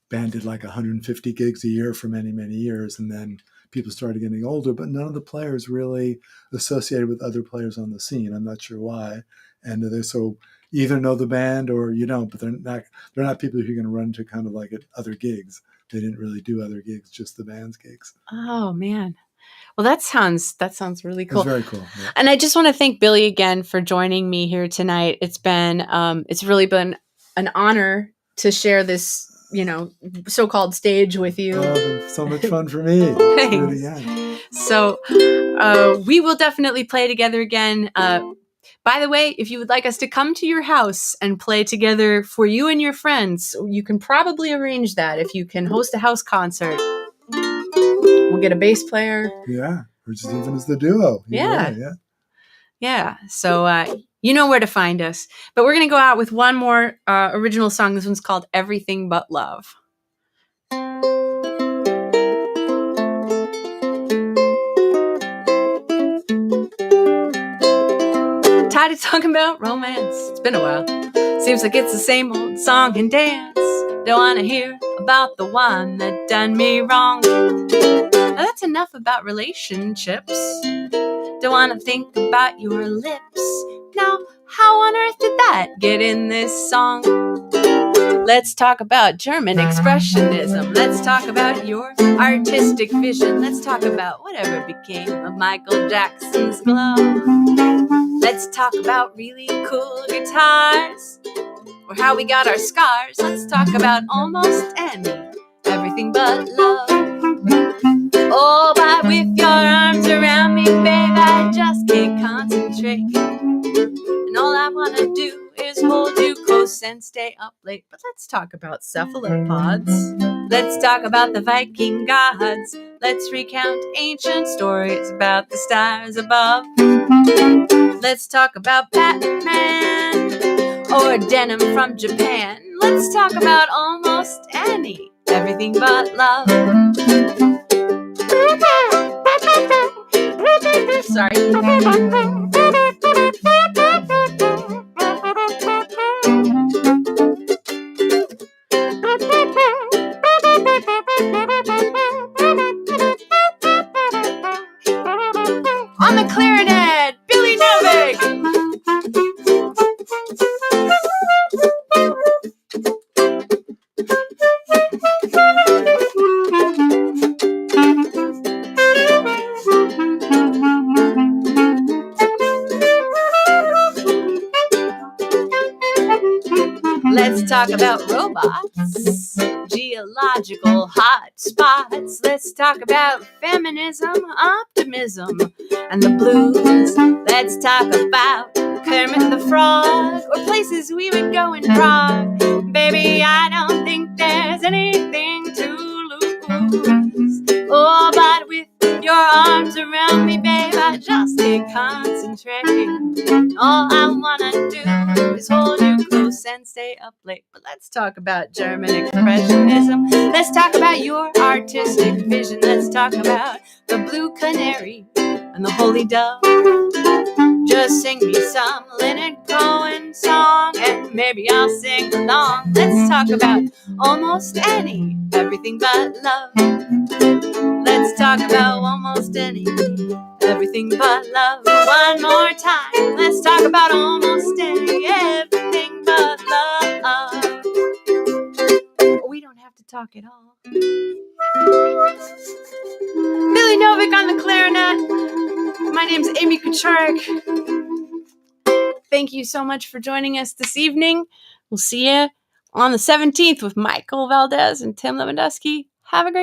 band did like 150 gigs a year for many, many years, and then people started getting older, but none of the players really associated with other players on the scene. I'm not sure why, and they're so either know the band or you don't, but they're not people who are going to run to kind of like at other gigs. They didn't really do other gigs, just the band's gigs. Oh man. Well, that sounds really cool. It's very cool. Yeah. And I just want to thank Billy again for joining me here tonight. It's really been an honor to share this, so-called stage with you. Oh, it's been so much fun for me. Thanks. So we will definitely play together again. By the way, if you would like us to come to your house and play together for you and your friends, you can probably arrange that if you can host a house concert. We'll get a bass player. Yeah, or just even as the duo. Yeah. So you know where to find us. But we're going to go out with one more original song. This one's called Everything But Love. Tired of talking about romance. It's been a while. Seems like it's the same old song and dance. Don't want to hear about the one that done me wrong. Now that's enough about relationships. Don't want to think about your lips. Now, how on earth did that get in this song? Let's talk about German expressionism. Let's talk about your artistic vision. Let's talk about whatever became of Michael Jackson's glove. Let's talk about really cool guitars, or how we got our scars. Let's talk about almost everything but love. Oh, but with your arms around me, babe, I just can't concentrate. And all I want to do is hold you close and stay up late. But let's talk about cephalopods. Let's talk about the Viking gods. Let's recount ancient stories about the stars above. Let's talk about Batman or denim from Japan. Let's talk about almost everything but love. Sorry. On the clarinet, Billy Novick. Let's talk about robots, geological hotspots. Let's talk about feminism, optimism, and the blues. Let's talk about Kermit the Frog, or places we would go in Prague. Baby, I don't think there's anything to lose. Oh, but with your arms around me, babe, I just can't concentrate. All I wanna do is hold you close and stay up late. But let's talk about German expressionism. Let's talk about your artistic vision. Let's talk about the blue canary and the holy dove. Just sing me some Leonard Cohen song and maybe I'll sing along. Let's talk about almost any, everything but love. Let's talk about almost any, everything but love. One more time. Let's talk about almost any, everything but love. We don't have to talk at all. Billy Novick on the clarinet. My name's Amy Kucharik. Thank you so much for joining us this evening. We'll see you on the 17th with Michael Valdez and Tim Lewandowski. Have a great